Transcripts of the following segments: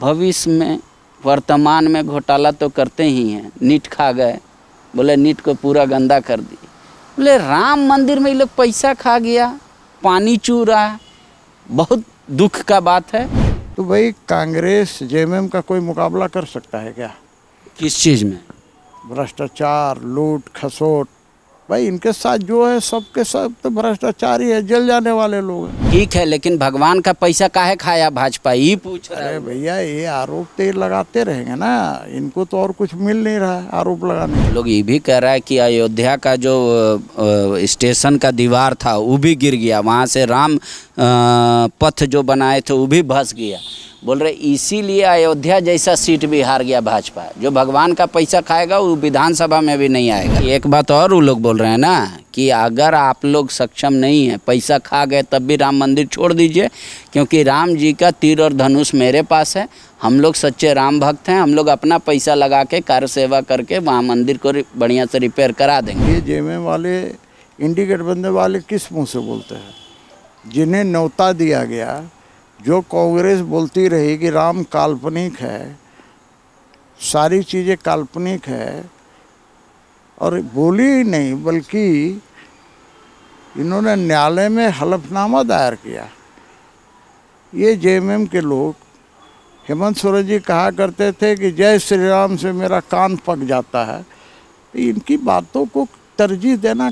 भविष्य में वर्तमान में घोटाला तो करते ही हैं। नीट खा गए, बोले नीट को पूरा गंदा कर दिए। बोले राम मंदिर में ये लोग पैसा खा गया, पानी चू रहा है, बहुत दुख का बात है। तो भाई कांग्रेस जेएमएम का कोई मुकाबला कर सकता है क्या? किस चीज़ में? भ्रष्टाचार, लूट खसोट। भाई इनके साथ जो है सबके सब तो भ्रष्टाचारी है, जल जाने वाले लोग हैं। ठीक है, लेकिन भगवान का पैसा काहे खाया भाजपा, ये पूछ रहा है। अरे भैया ये आरोप तो ये लगाते रहेंगे ना, इनको तो और कुछ मिल नहीं रहा है आरोप लगाने। लोग ये भी कह रहा है कि अयोध्या का जो स्टेशन का दीवार था वो भी गिर गया, वहाँ से राम पथ जो बनाए थे वो भी धंस गया। बोल रहे इसीलिए अयोध्या जैसा सीट भी हार गया भाजपा। जो भगवान का पैसा खाएगा वो विधानसभा में भी नहीं आएगा। एक बात और वो लोग बोल रहे हैं ना कि अगर आप लोग सक्षम नहीं हैं, पैसा खा गए, तब भी राम मंदिर छोड़ दीजिए, क्योंकि राम जी का तीर और धनुष मेरे पास है। हम लोग सच्चे राम भक्त हैं, हम लोग अपना पैसा लगा के कार्य सेवा करके वहाँ मंदिर को बढ़िया से रिपेयर करा देंगे। ये जेएमएम वाले, इंडी गठबंधन वाले किस मुँह से बोलते हैं? जिन्हें न्योता दिया गया, जो कांग्रेस बोलती रही कि राम काल्पनिक है, सारी चीज़ें काल्पनिक है, और बोली ही नहीं बल्कि इन्होंने न्यायालय में हलफनामा दायर किया। ये जेएमएम के लोग, हेमंत सोरेन जी कहा करते थे कि जय श्री राम से मेरा कान पक जाता है। इनकी बातों को तरजीह देना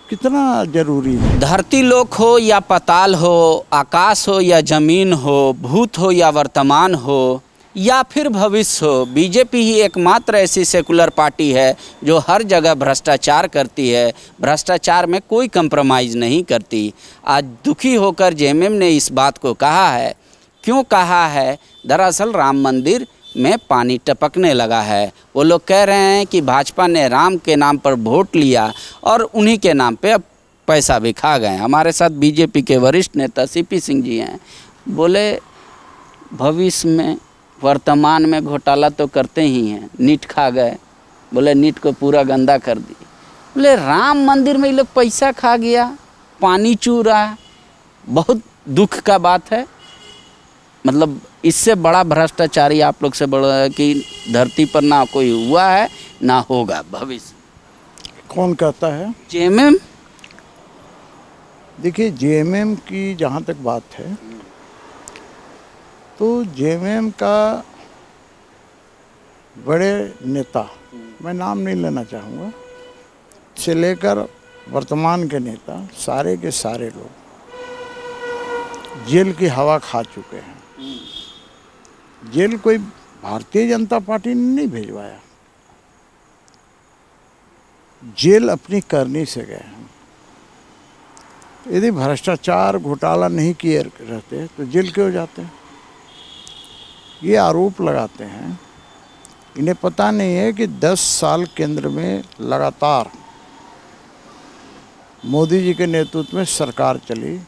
कितना जरूरी है? धरती लोक हो या पाताल हो, आकाश हो या जमीन हो, भूत हो या वर्तमान हो या फिर भविष्य हो, बीजेपी ही एकमात्र ऐसी सेकुलर पार्टी है जो हर जगह भ्रष्टाचार करती है, भ्रष्टाचार में कोई कंप्रोमाइज़ नहीं करती। आज दुखी होकर जेएमएम ने इस बात को कहा है। क्यों कहा है? दरअसल राम मंदिर में पानी टपकने लगा है। वो लोग कह रहे हैं कि भाजपा ने राम के नाम पर वोट लिया और उन्हीं के नाम पे अब पैसा भी खा गए। हमारे साथ बीजेपी के वरिष्ठ नेता सीपी सिंह जी हैं। बोले भविष्य में वर्तमान में घोटाला तो करते ही हैं। नीट खा गए, बोले नीट को पूरा गंदा कर दिए। बोले राम मंदिर में ये लोग पैसा खा गया, पानी चू रहा है, बहुत दुख का बात है। मतलब इससे बड़ा भ्रष्टाचारी आप लोग से बड़ा है कि धरती पर ना कोई हुआ है ना होगा भविष्य। कौन कहता है? जेएमएम। देखिए जेएमएम की जहाँ तक बात है तो जेएमएम का बड़े नेता, मैं नाम नहीं लेना चाहूँगा, से लेकर वर्तमान के नेता, सारे के सारे लोग जेल की हवा खा चुके हैं। जेल कोई भारतीय जनता पार्टी ने नहीं भिजवाया, जेल अपनी करनी से गए हैं। यदि भ्रष्टाचार घोटाला नहीं किए रहते तो जेल क्यों जाते हैं? ये आरोप लगाते हैं। इन्हें पता नहीं है कि 10 साल केंद्र में लगातार मोदी जी के नेतृत्व में सरकार चली,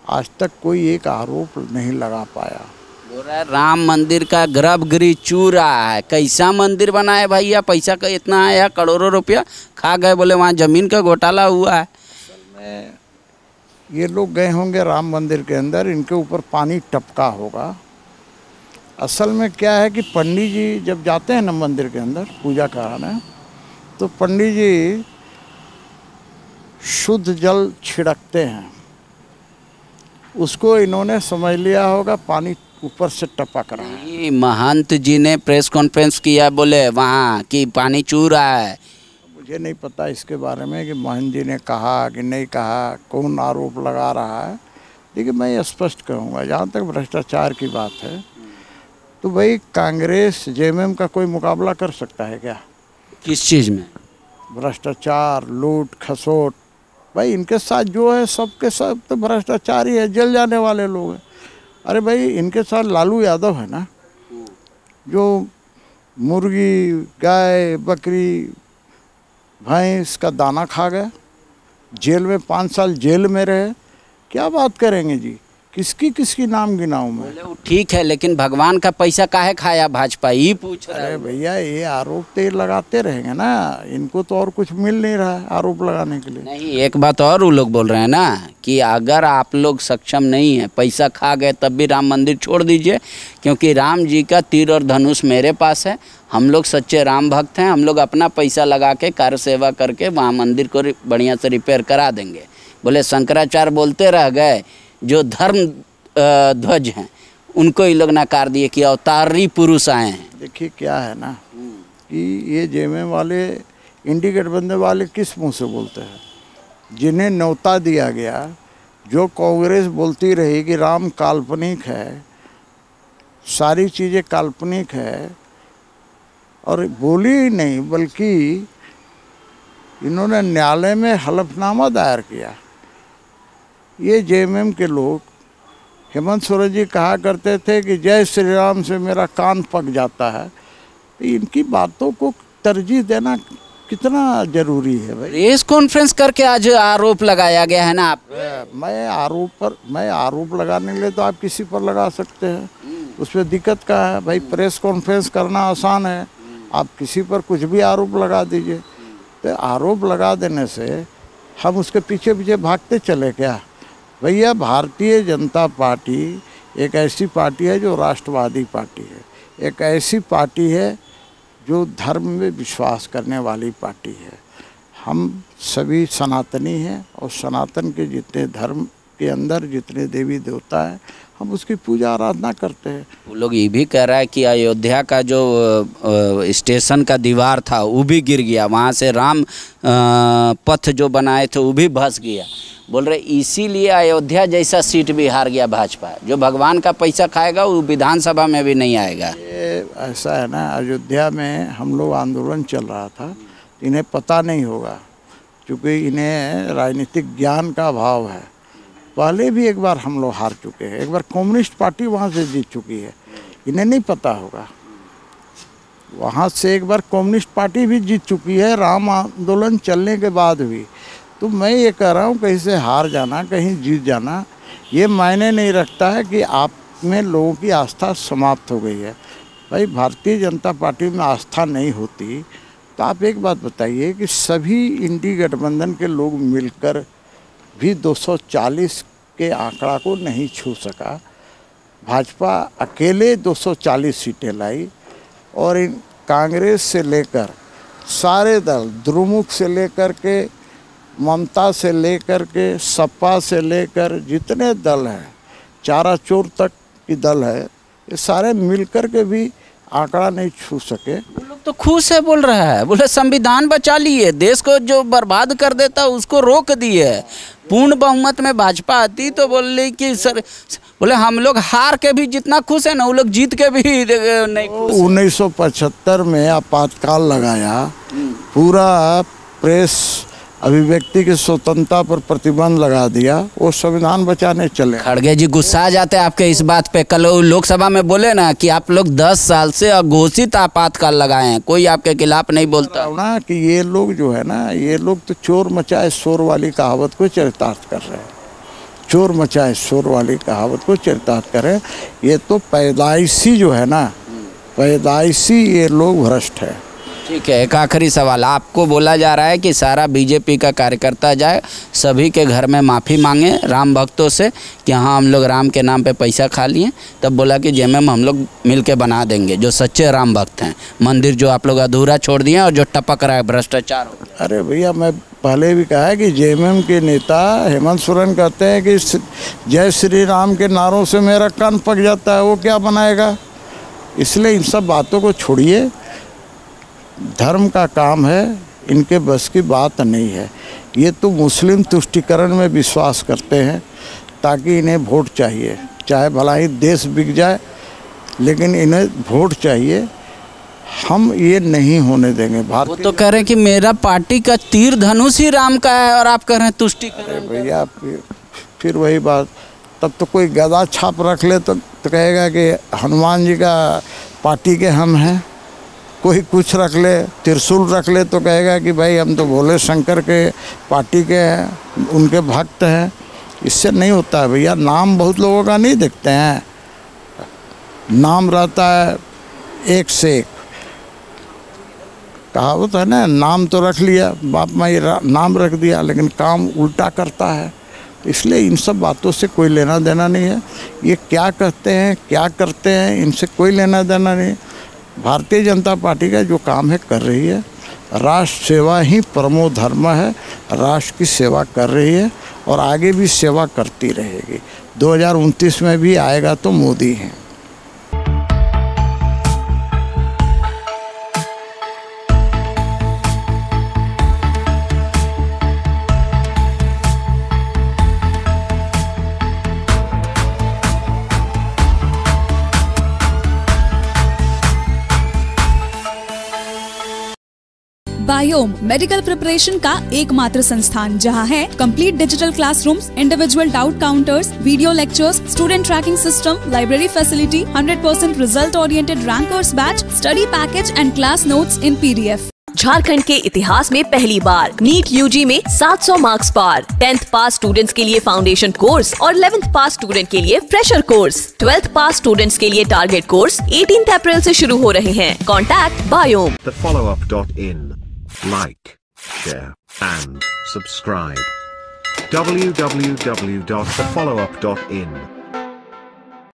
आज तक कोई एक आरोप नहीं लगा पाया। बोल रहा है राम मंदिर का गर्भगृह चू रहा है। कैसा मंदिर बना है भैया? पैसा का इतना आया, करोड़ों रुपया खा गए। बोले वहाँ जमीन का घोटाला हुआ है। असल में ये लोग गए होंगे राम मंदिर के अंदर, इनके ऊपर पानी टपका होगा। असल में क्या है कि पंडित जी जब जाते हैं ना मंदिर के अंदर पूजा कराने, तो पंडित जी शुद्ध जल छिड़कते हैं। उसको इन्होंने समझ लिया होगा पानी ऊपर से टपक रहा है। महंत जी ने प्रेस कॉन्फ्रेंस किया, बोले वहाँ कि पानी चू रहा है। मुझे नहीं पता इसके बारे में कि महंत जी ने कहा कि नहीं कहा, कौन आरोप लगा रहा है। लेकिन मैं ये स्पष्ट कहूँगा, जहाँ तक भ्रष्टाचार की बात है तो भाई कांग्रेस जेएमएम का कोई मुकाबला कर सकता है क्या? किस चीज़ में? भ्रष्टाचार, लूट खसोट। भाई इनके साथ जो है सबके सब तो भ्रष्टाचारी है, जल जाने वाले लोग हैं। अरे भाई इनके साथ लालू यादव है ना, जो मुर्गी, गाय, बकरी, भैंस का दाना खा गए, जेल में 5 साल जेल में रहे। क्या बात करेंगे जी किसकी किसकी नाम गिनाऊं मैं? बोले वो ठीक है, लेकिन भगवान का पैसा काहे खाया भाजपा, ये पूछ रहा अरे है। भैया ये आरोप तो ये लगाते रहेंगे ना, इनको तो और कुछ मिल नहीं रहा है आरोप लगाने के लिए। नहीं, एक बात और वो लोग बोल रहे हैं ना कि अगर आप लोग सक्षम नहीं है, पैसा खा गए, तब भी राम मंदिर छोड़ दीजिए, क्योंकि राम जी का तीर और धनुष मेरे पास है, हम लोग सच्चे राम भक्त हैं, हम लोग अपना पैसा लगा के कार्य सेवा करके वहाँ मंदिर को बढ़िया से रिपेयर करा देंगे। बोले शंकराचार्य बोलते रह गए, जो धर्म ध्वज हैं उनको ये लोग नकार दिए कि अवतारी पुरुष आए हैं। देखिए क्या है ना कि ये जेएमएम वाले, इंडी गठबंधन वाले किस मुंह से बोलते हैं? जिन्हें न्योता दिया गया, जो कांग्रेस बोलती रही कि राम काल्पनिक है, सारी चीज़ें काल्पनिक है, और बोली ही नहीं बल्कि इन्होंने न्यायालय में हलफनामा दायर किया। ये जेएमएम के लोग, हेमंत सोरेन जी कहा करते थे कि जय श्री राम से मेरा कान पक जाता है, तो इनकी बातों को तरजीह देना कितना जरूरी है भाई? प्रेस कॉन्फ्रेंस करके आज आरोप लगाया गया है ना आप। मैं आरोप लगाने के लिए तो आप किसी पर लगा सकते हैं, उसमें दिक्कत क्या है भाई? प्रेस कॉन्फ्रेंस करना आसान है, आप किसी पर कुछ भी आरोप लगा दीजिए। तो आरोप लगा देने से हम उसके पीछे पीछे भागते चले क्या? भैया भारतीय जनता पार्टी एक ऐसी पार्टी है जो राष्ट्रवादी पार्टी है, एक ऐसी पार्टी है जो धर्म में विश्वास करने वाली पार्टी है। हम सभी सनातनी हैं और सनातन के जितने धर्म के अंदर जितने देवी देवता हैं हम उसकी पूजा आराधना करते हैं। वो लोग ये भी कह रहा है कि अयोध्या का जो स्टेशन का दीवार था वो भी गिर गया, वहाँ से राम पथ जो बनाए थे वो भी धंस गया। बोल रहे इसीलिए अयोध्या जैसा सीट भी हार गया भाजपा, जो भगवान का पैसा खाएगा वो विधानसभा में भी नहीं आएगा। ये ऐसा है ना, अयोध्या में हम लोग आंदोलन चल रहा था, इन्हें पता नहीं होगा क्योंकि इन्हें राजनीतिक ज्ञान का अभाव है। पहले भी एक बार हम लोग हार चुके हैं, एक बार कम्युनिस्ट पार्टी वहाँ से जीत चुकी है, इन्हें नहीं पता होगा। वहाँ से एक बार कम्युनिस्ट पार्टी भी जीत चुकी है राम आंदोलन चलने के बाद भी। तो मैं ये कह रहा हूँ कहीं से हार जाना कहीं जीत जाना ये मायने नहीं रखता है कि आप में लोगों की आस्था समाप्त हो गई है। भाई भारतीय जनता पार्टी में आस्था नहीं होती तो आप एक बात बताइए कि सभी इंडी गठबंधन के लोग मिलकर भी 240 के आंकड़ा को नहीं छू सका। भाजपा अकेले 240 सीटें लाई और इन कांग्रेस से लेकर सारे दल, द्रुमुख से लेकर के ममता से लेकर के सपा से लेकर जितने दल हैं, चाराचौर तक की दल है, ये सारे मिलकर के भी आंकड़ा नहीं छू सके। वो लोग तो खुश है, बोल रहा है, बोले संविधान बचा लिए, देश को जो बर्बाद कर देता उसको रोक दिए। पूर्ण बहुमत में भाजपा आती तो बोले कि सर, बोले हम लोग हार के भी जितना खुश है ना वो लोग जीत के भी नहीं खुश। 1975 में आपातकाल लगाया, पूरा प्रेस अभिव्यक्ति की स्वतंत्रता पर प्रतिबंध लगा दिया, वो संविधान बचाने चले। खड़गे जी गुस्सा आ जाते हैं आपके इस बात पे। कल लोकसभा में बोले ना कि आप लोग 10 साल से अघोषित आपातकाल लगाए हैं, कोई आपके खिलाफ नहीं बोलता ना कि ये लोग जो है ना, ये लोग तो चोर मचाए शोर वाली कहावत को चरितार्थ कर रहे हैं। चोर मचाए शोर वाली कहावत को चरितार्थ कर रहे हैं। ये तो पैदाइशी जो है ना, पैदाइशी ये लोग भ्रष्ट है। ठीक है, एक आखिरी सवाल, आपको बोला जा रहा है कि सारा बीजेपी का कार्यकर्ता जाए, सभी के घर में माफ़ी मांगे राम भक्तों से कि हाँ हम लोग राम के नाम पे पैसा खा लिए, तब बोला कि जेएमएम हम लोग मिल के बना देंगे, जो सच्चे राम भक्त हैं। मंदिर जो आप लोग अधूरा छोड़ दिए और जो टपक रहा है भ्रष्टाचार। अरे भैया मैं पहले भी कहा है कि जेएमएम के नेता हेमंत सोरेन कहते हैं कि जय श्री राम के नारों से मेरा कान पक जाता है, वो क्या बनाएगा? इसलिए इन सब बातों को छोड़िए, धर्म का काम है, इनके बस की बात नहीं है। ये तो मुस्लिम तुष्टीकरण में विश्वास करते हैं ताकि इन्हें वोट चाहिए, चाहे भला ही देश बिक जाए लेकिन इन्हें वोट चाहिए। हम ये नहीं होने देंगे। वो तो कह रहे हैं कि मेरा पार्टी का तीर धनुष ही राम का है और आप कह रहे हैं तुष्टीकरण। भैया फिर वही बात, तब तो कोई गदा छाप रख ले तो कहेगा कि हनुमान जी का पार्टी के हम हैं, कोई कुछ रख ले, त्रिशूल रख ले तो कहेगा कि भाई हम तो भोले शंकर के पार्टी के हैं, उनके भक्त हैं। इससे नहीं होता है भैया। नाम बहुत लोगों का नहीं देखते हैं, नाम रहता है एक से एक। कहावत है ना, नाम तो रख लिया, बाप माई नाम रख दिया, लेकिन काम उल्टा करता है। इसलिए इन सब बातों से कोई लेना देना नहीं है। ये क्या कहते हैं, क्या करते हैं, इनसे कोई लेना देना नहीं। भारतीय जनता पार्टी का जो काम है कर रही है। राष्ट्र सेवा ही परमो धर्म है। राष्ट्र की सेवा कर रही है और आगे भी सेवा करती रहेगी। 2029 में भी आएगा तो मोदी हैं। बायोम मेडिकल प्रिपरेशन का एकमात्र संस्थान जहां है complete digital classrooms, individual doubt counters, video lectures, student tracking system, library facility, 100% result oriented rankers batch, study package and class notes in PDF। Jharkhand के इतिहास में पहली बार नीट UG में 700 मार्क्स पार। 10th पास स्टूडेंट्स के लिए फाउंडेशन कोर्स और 11th पास student के लिए फ्रेशर कोर्स। 12th पास स्टूडेंट्स के लिए टारगेट कोर्स 18 अप्रैल से शुरू हो रहे हैं। Contact biome. thefollowup.in. Like, share and subscribe. www.thefollowup.in